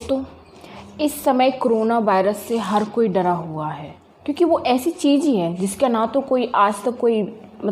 तो इस समय कोरोना वायरस से हर कोई डरा हुआ है, क्योंकि वो ऐसी चीज़ ही है जिसका ना तो कोई आज तक कोई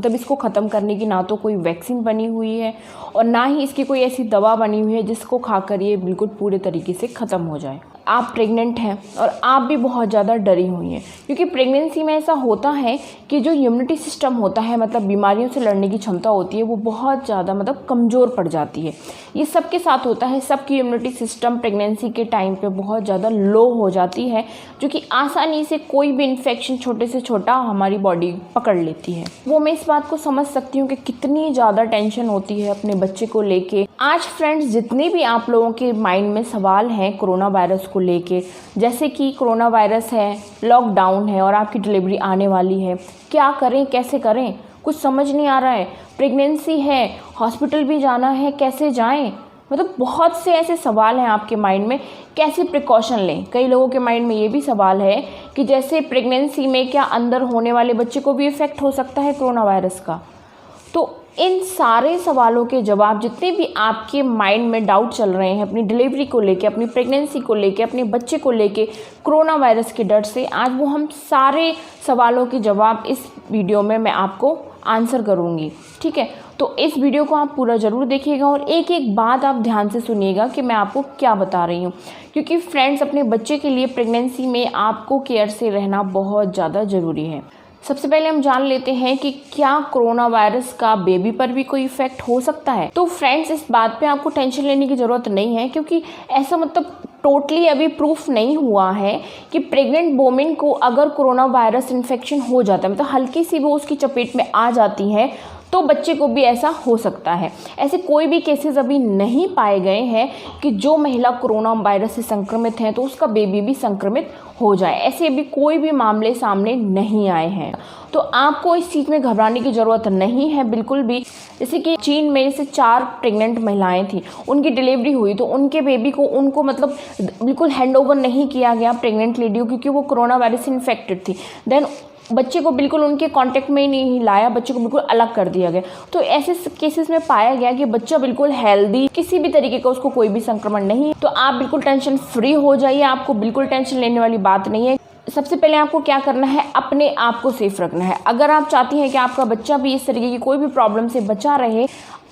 इसको ख़त्म करने की ना तो कोई वैक्सीन बनी हुई है और ना ही इसकी कोई ऐसी दवा बनी हुई है जिसको खाकर ये बिल्कुल पूरे तरीके से ख़त्म हो जाए। आप प्रेग्नेंट हैं और आप भी बहुत ज़्यादा डरी हुई हैं, क्योंकि प्रेगनेंसी में ऐसा होता है कि जो इम्यूनिटी सिस्टम होता है, बीमारियों से लड़ने की क्षमता होती है, वो बहुत ज़्यादा कमज़ोर पड़ जाती है। ये सबके साथ होता है, सबकी इम्यूनिटी सिस्टम प्रेगनेंसी के टाइम पे बहुत ज़्यादा लो हो जाती है, जो कि आसानी से कोई भी इन्फेक्शन छोटे से छोटा हमारी बॉडी पकड़ लेती है। वो मैं इस बात को समझ सकती हूँ कि कितनी ज़्यादा टेंशन होती है अपने बच्चे को लेके। आज फ्रेंड्स, जितने भी आप लोगों के माइंड में सवाल हैं कोरोना वायरस को लेके, जैसे कि कोरोना वायरस है, लॉकडाउन है और आपकी डिलीवरी आने वाली है, क्या करें, कैसे करें, कुछ समझ नहीं आ रहा है, प्रेगनेंसी है, हॉस्पिटल भी जाना है, कैसे जाएं, बहुत से ऐसे सवाल हैं आपके माइंड में, कैसे प्रिकॉशन लें। कई लोगों के माइंड में ये भी सवाल है कि जैसे प्रेगनेंसी में क्या अंदर होने वाले बच्चे को भी इफ़ेक्ट हो सकता है कोरोना वायरस का। तो इन सारे सवालों के जवाब, जितने भी आपके माइंड में डाउट चल रहे हैं अपनी डिलीवरी को लेके, अपनी प्रेगनेंसी को लेके, अपने बच्चे को लेके, कोरोना वायरस के डर से, आज वो हम सारे सवालों के जवाब इस वीडियो में मैं आपको आंसर करूँगी। ठीक है, तो इस वीडियो को आप पूरा ज़रूर देखिएगा और एक एक बात आप ध्यान से सुनिएगा कि मैं आपको क्या बता रही हूँ, क्योंकि फ्रेंड्स, अपने बच्चे के लिए प्रेगनेंसी में आपको केयर से रहना बहुत ज़्यादा ज़रूरी है। सबसे पहले हम जान लेते हैं कि क्या कोरोना वायरस का बेबी पर भी कोई इफेक्ट हो सकता है। तो फ्रेंड्स, इस बात पे आपको टेंशन लेने की ज़रूरत नहीं है, क्योंकि ऐसा टोटली अभी प्रूफ नहीं हुआ है कि प्रेग्नेंट वोमेन को अगर कोरोना वायरस इन्फेक्शन हो जाता है, हल्की सी वो उसकी चपेट में आ जाती है, तो बच्चे को भी ऐसा हो सकता है। ऐसे कोई भी केसेस अभी नहीं पाए गए हैं कि जो महिला कोरोना वायरस से संक्रमित है तो उसका बेबी भी संक्रमित हो जाए। ऐसे अभी कोई भी मामले सामने नहीं आए हैं, तो आपको इस चीज़ में घबराने की ज़रूरत नहीं है बिल्कुल भी। जैसे कि चीन में से 4 प्रेग्नेंट महिलाएं थी, उनकी डिलीवरी हुई तो उनके बेबी को उनको बिल्कुल हैंड ओवर नहीं किया गया प्रेग्नेंट लेडियों, क्योंकि वो कोरोना वायरस से इन्फेक्टेड थी। देन बच्चे को बिल्कुल उनके कांटेक्ट में ही नहीं लाया, बच्चे को बिल्कुल अलग कर दिया गया। तो ऐसे केसेस में पाया गया कि बच्चा बिल्कुल हेल्दी, किसी भी तरीके का उसको कोई भी संक्रमण नहीं। तो आप बिल्कुल टेंशन फ्री हो जाइए, आपको बिल्कुल टेंशन लेने वाली बात नहीं है। सबसे पहले आपको क्या करना है, अपने आप को सेफ रखना है। अगर आप चाहती हैं कि आपका बच्चा भी इस तरीके की कोई भी प्रॉब्लम से बचा रहे,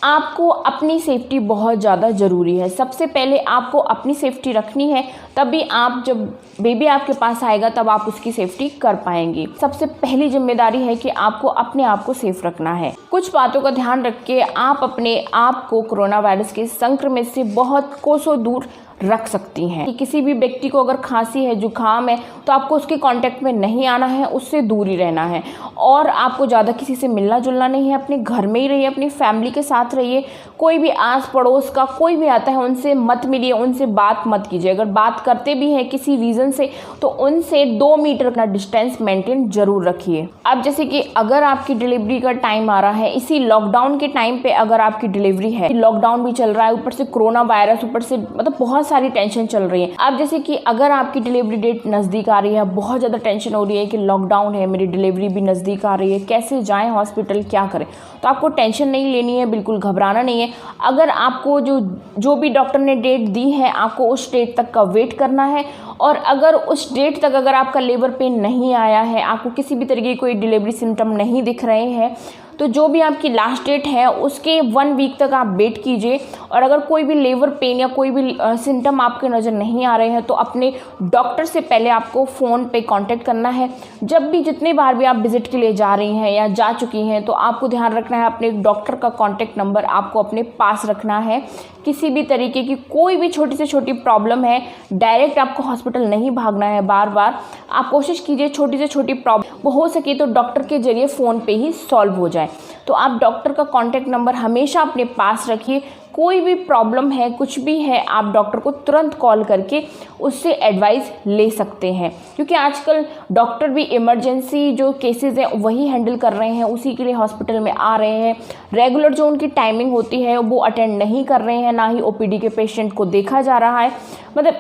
आपको अपनी सेफ्टी बहुत ज़्यादा ज़रूरी है। सबसे पहले आपको अपनी सेफ्टी रखनी है, तभी आप जब बेबी आपके पास आएगा तब आप उसकी सेफ्टी कर पाएंगे। सबसे पहली जिम्मेदारी है कि आपको अपने आप को सेफ रखना है। कुछ बातों का ध्यान रख के आप अपने आप को कोरोना वायरस के संक्रमण से बहुत कोसों दूर रख सकती हैं। कि किसी भी व्यक्ति को अगर खांसी है, जुकाम है, तो आपको उसके कांटेक्ट में नहीं आना है, उससे दूर ही रहना है और आपको ज़्यादा किसी से मिलना जुलना नहीं है। अपने घर में ही रहिए, अपनी फैमिली के साथ रहिए। कोई भी आस पड़ोस का कोई भी आता है उनसे मत मिलिए, उनसे बात मत कीजिए। अगर बात करते भी हैं किसी रीज़न से, तो उनसे 2 मीटर का डिस्टेंस मेंटेन जरूर रखिए। अब जैसे कि अगर आपकी डिलीवरी का टाइम आ रहा है, इसी लॉकडाउन के टाइम पे अगर आपकी डिलीवरी है, लॉकडाउन भी चल रहा है, ऊपर से कोरोना वायरस, ऊपर से बहुत सारी टेंशन चल रही है। अब जैसे कि अगर आपकी डिलीवरी डेट नज़दीक आ रही है, बहुत ज़्यादा टेंशन हो रही है कि लॉकडाउन है, मेरी डिलीवरी भी नज़दीक आ रही है, कैसे जाएं हॉस्पिटल, क्या करें, तो आपको टेंशन नहीं लेनी है, बिल्कुल घबराना नहीं है। अगर आपको जो भी डॉक्टर ने डेट दी है, आपको उस डेट तक का वेट करना है। और अगर उस डेट तक अगर आपका लेबर पेन नहीं आया है, आपको किसी भी तरीके की कोई डिलीवरी सिम्टम नहीं दिख रहे हैं, तो जो भी आपकी लास्ट डेट है उसके 1 वीक तक आप वेट कीजिए। और अगर कोई भी लेबर पेन या कोई भी सिम्टम आपके नज़र नहीं आ रहे हैं, तो अपने डॉक्टर से पहले आपको फ़ोन पे कांटेक्ट करना है। जब भी जितने बार भी आप विजिट के लिए जा रही हैं या जा चुकी हैं, तो आपको ध्यान रखना है अपने डॉक्टर का कांटेक्ट नंबर आपको अपने पास रखना है। किसी भी तरीके की कोई भी छोटी से छोटी प्रॉब्लम है, डायरेक्ट आपको हॉस्पिटल नहीं भागना है बार बार। आप कोशिश कीजिए छोटी से छोटी प्रॉब्लम वो हो सके तो डॉक्टर के जरिए फ़ोन पे ही सॉल्व हो जाए। तो आप डॉक्टर का कांटेक्ट नंबर हमेशा अपने पास रखिए। कोई भी प्रॉब्लम है, कुछ भी है, आप डॉक्टर को तुरंत कॉल करके उससे एडवाइस ले सकते हैं, क्योंकि आजकल डॉक्टर भी इमरजेंसी जो केसेस हैं वही हैंडल कर रहे हैं, उसी के लिए हॉस्पिटल में आ रहे हैं। रेगुलर जो उनकी टाइमिंग होती है वो अटेंड नहीं कर रहे हैं, ना ही ओपीडी के पेशेंट को देखा जा रहा है,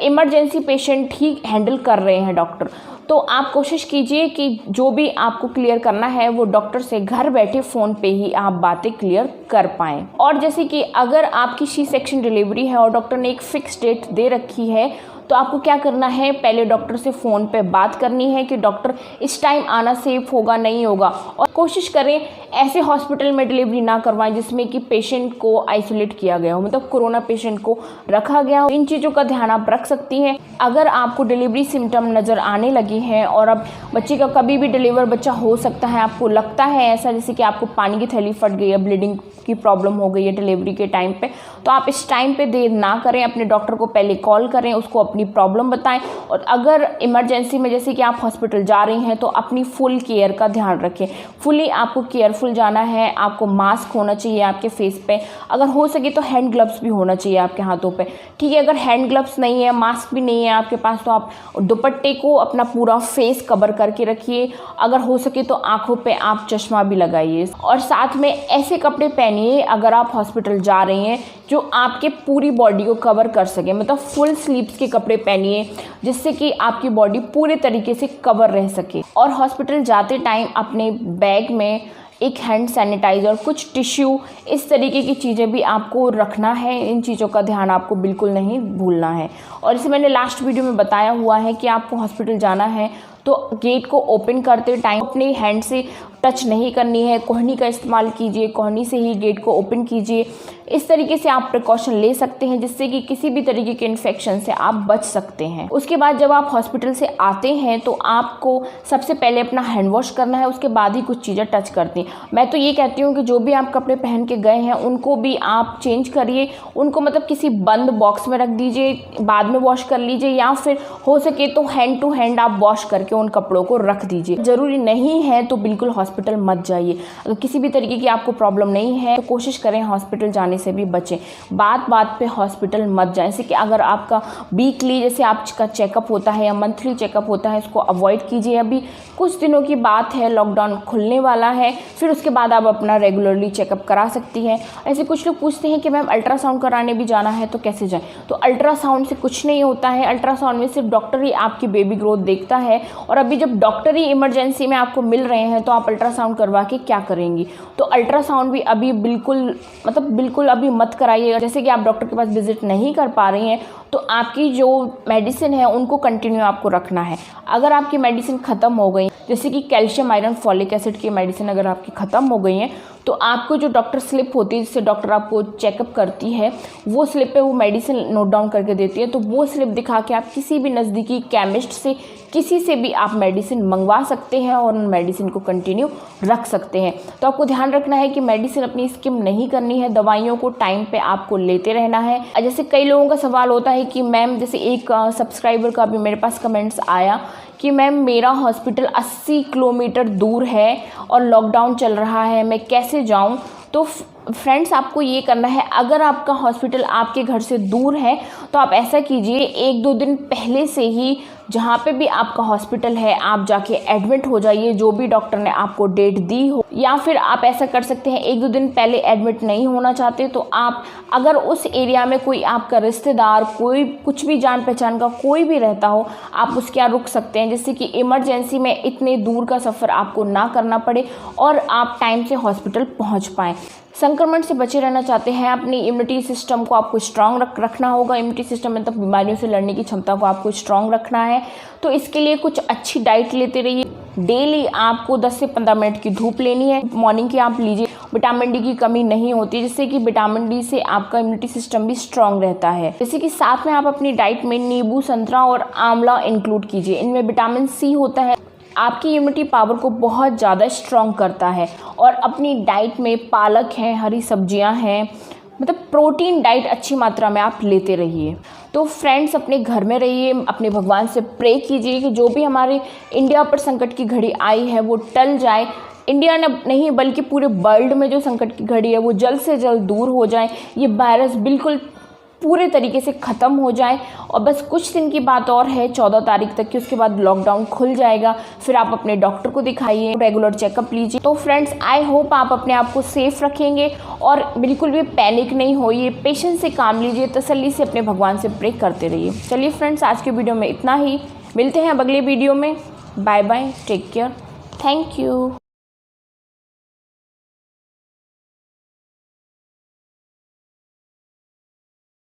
इमरजेंसी पेशेंट ही हैंडल कर रहे हैं डॉक्टर। तो आप कोशिश कीजिए कि जो भी आपको क्लियर करना है वो डॉक्टर से घर बैठे फ़ोन पे ही आप बातें क्लियर कर पाएँ। और जैसे कि अगर आपकी सी सेक्शन डिलीवरी है और डॉक्टर ने एक फ़िक्स डेट दे रखी है, तो आपको क्या करना है, पहले डॉक्टर से फ़ोन पे बात करनी है कि डॉक्टर इस टाइम आना सेफ होगा नहीं होगा, और कोशिश करें ऐसे हॉस्पिटल में डिलीवरी ना करवाएं जिसमें कि पेशेंट को आइसोलेट किया गया हो, मतलब कोरोना पेशेंट को रखा गया हो। इन चीज़ों का ध्यान आप रख सकती हैं। अगर आपको डिलीवरी सिम्टम नज़र आने लगे हैं और अब बच्चे का कभी भी डिलीवर बच्चा हो सकता है, आपको लगता है ऐसा जैसे कि आपको पानी की थैली फट गई है, ब्लीडिंग की प्रॉब्लम हो गई है डिलीवरी के टाइम पे, तो आप इस टाइम पे देर ना करें, अपने डॉक्टर को पहले कॉल करें, उसको अपनी प्रॉब्लम बताएं। और अगर इमरजेंसी में जैसे कि आप हॉस्पिटल जा रही हैं तो अपनी फुल केयर का ध्यान रखें। फुली आपको केयरफुल जाना है। आपको मास्क होना चाहिए आपके फेस पे, अगर हो सके तो हैंड ग्लव्स भी होना चाहिए आपके हाथों पे, ठीक है। अगर हैंड ग्लव्स नहीं है, मास्क भी नहीं है आपके पास, तो आप दुपट्टे को अपना पूरा फेस कवर करके रखिए। अगर हो सके तो आंखों पे आप चश्मा भी लगाइए, और साथ में ऐसे कपड़े पहनिए अगर आप हॉस्पिटल जा रही हैं जो आपके पूरी बॉडी को कवर कर सके, मतलब फुल स्लीव्स के कपड़े पहनिए जिससे कि आपकी बॉडी पूरे तरीके से कवर रह सके। और हॉस्पिटल जाते टाइम अपने बैग में एक हैंड सैनिटाइज़र, कुछ टिश्यू, इस तरीके की चीज़ें भी आपको रखना है। इन चीज़ों का ध्यान आपको बिल्कुल नहीं भूलना है। और इसे मैंने लास्ट वीडियो में बताया हुआ है कि आपको हॉस्पिटल जाना है तो गेट को ओपन करते टाइम अपने हैंड से टच नहीं करनी है, कोहनी का इस्तेमाल कीजिए, कोहनी से ही गेट को ओपन कीजिए। इस तरीके से आप प्रिकॉशन ले सकते हैं जिससे कि किसी भी तरीके के इन्फेक्शन से आप बच सकते हैं। उसके बाद जब आप हॉस्पिटल से आते हैं तो आपको सबसे पहले अपना हैंड वॉश करना है, उसके बाद ही कुछ चीज़ें टच करती हैं। मैं तो ये कहती हूँ कि जो भी आप कपड़े पहन के गए हैं उनको भी आप चेंज करिए, उनको मतलब किसी बंद बॉक्स में रख दीजिए, बाद में वॉश कर लीजिए, या फिर हो सके तो हैंड टू हैंड आप वॉश करके उन कपड़ों को रख दीजिए। ज़रूरी नहीं है तो बिल्कुल हॉस्पिटल मत जाइए। अगर किसी भी तरीके की आपको प्रॉब्लम नहीं है तो कोशिश करें हॉस्पिटल जाने से भी बचें। बात बात पे हॉस्पिटल मत जाएं। जैसे कि अगर आपका वीकली जैसे आपका चेकअप होता है या मंथली चेकअप होता है, इसको अवॉइड कीजिए। अभी कुछ दिनों की बात है, लॉकडाउन खुलने वाला है, फिर उसके बाद आप अपना रेगुलरली चेकअप करा सकती हैं। ऐसे कुछ लोग पूछते हैं कि मैम अल्ट्रासाउंड कराने भी जाना है तो कैसे जाएं? तो अल्ट्रासाउंड से कुछ नहीं होता है। अल्ट्रासाउंड में सिर्फ डॉक्टर ही आपकी बेबी ग्रोथ देखता है, और अभी जब डॉक्टर ही इमरजेंसी में आपको मिल रहे हैं तो आप अल्ट्रासाउंड करवा के क्या करेंगी? तो अल्ट्रासाउंड भी अभी बिल्कुल अभी मत कराइएगा। जैसे कि आप डॉक्टर के पास विजिट नहीं कर पा रही हैं तो आपकी जो मेडिसिन है उनको कंटिन्यू आपको रखना है। अगर आपकी मेडिसिन ख़त्म हो गई, जैसे कि कैल्शियम, आयरन, फॉलिक एसिड की मेडिसिन अगर आपकी ख़त्म हो गई हैं, तो आपको जो डॉक्टर स्लिप होती है जिससे डॉक्टर आपको चेकअप करती है, वो स्लिप पे वो मेडिसिन नोट डाउन करके देती है। तो वो स्लिप दिखा के आप किसी भी नज़दीकी केमिस्ट से, किसी से भी आप मेडिसिन मंगवा सकते हैं और उन मेडिसिन को कंटिन्यू रख सकते हैं। तो आपको ध्यान रखना है कि मेडिसिन अपनी स्किप नहीं करनी है, दवाइयों को टाइम पे आपको लेते रहना है। जैसे कई लोगों का सवाल होता है कि मैम, जैसे एक सब्सक्राइबर का भी मेरे पास कमेंट्स आया कि मैम मेरा हॉस्पिटल 80 किलोमीटर दूर है और लॉकडाउन चल रहा है, मैं कैसे जाऊं? तो फ्रेंड्स, आपको ये करना है, अगर आपका हॉस्पिटल आपके घर से दूर है तो आप ऐसा कीजिए, 1-2 दिन पहले से ही जहाँ पे भी आपका हॉस्पिटल है आप जाके एडमिट हो जाइए, जो भी डॉक्टर ने आपको डेट दी हो। या फिर आप ऐसा कर सकते हैं, 1-2 दिन पहले एडमिट नहीं होना चाहते तो आप, अगर उस एरिया में कोई आपका रिश्तेदार, कोई कुछ भी जान पहचान का कोई भी रहता हो, आप उसके यहाँ रुक सकते हैं, जिससे कि इमरजेंसी में इतने दूर का सफ़र आपको ना करना पड़े और आप टाइम से हॉस्पिटल पहुँच पाएँ। संक्रमण से बचे रहना चाहते हैं, अपनी इम्यूनिटी सिस्टम को आपको स्ट्रांग रखना होगा। इम्यूनिटी सिस्टम मतलब बीमारियों से लड़ने की क्षमता को आपको स्ट्रांग रखना है। तो इसके लिए कुछ अच्छी डाइट लेते रहिए। डेली आपको 10 से 15 मिनट की धूप लेनी है, मॉर्निंग की आप लीजिए। विटामिन डी की कमी नहीं होती, जिससे कि विटामिन डी से आपका इम्यूनिटी सिस्टम भी स्ट्रांग रहता है। जैसे कि साथ में आप अपनी डाइट में नींबू, संतरा और आंवला इंक्लूड कीजिए। इनमें विटामिन सी होता है, आपकी इम्यूनिटी पावर को बहुत ज़्यादा स्ट्रॉन्ग करता है। और अपनी डाइट में पालक है, हरी सब्जियां हैं, मतलब प्रोटीन डाइट अच्छी मात्रा में आप लेते रहिए। तो फ्रेंड्स, अपने घर में रहिए, अपने भगवान से प्रे कीजिए कि जो भी हमारे इंडिया पर संकट की घड़ी आई है वो टल जाए। इंडिया ने नहीं बल्कि पूरे वर्ल्ड में जो संकट की घड़ी है वो जल्द से जल्द दूर हो जाए, ये वायरस बिल्कुल पूरे तरीके से ख़त्म हो जाए। और बस कुछ दिन की बात और है, 14 तारीख तक की, उसके बाद लॉकडाउन खुल जाएगा। फिर आप अपने डॉक्टर को दिखाइए, रेगुलर चेकअप लीजिए। तो फ्रेंड्स, आई होप आप अपने आप को सेफ रखेंगे और बिल्कुल भी पैनिक नहीं होइए, पेशेंस से काम लीजिए, तसल्ली से अपने भगवान से प्रे करते रहिए। चलिए फ्रेंड्स, आज के वीडियो में इतना ही, मिलते हैं अब अगले वीडियो में। Bye bye, take care, thank you.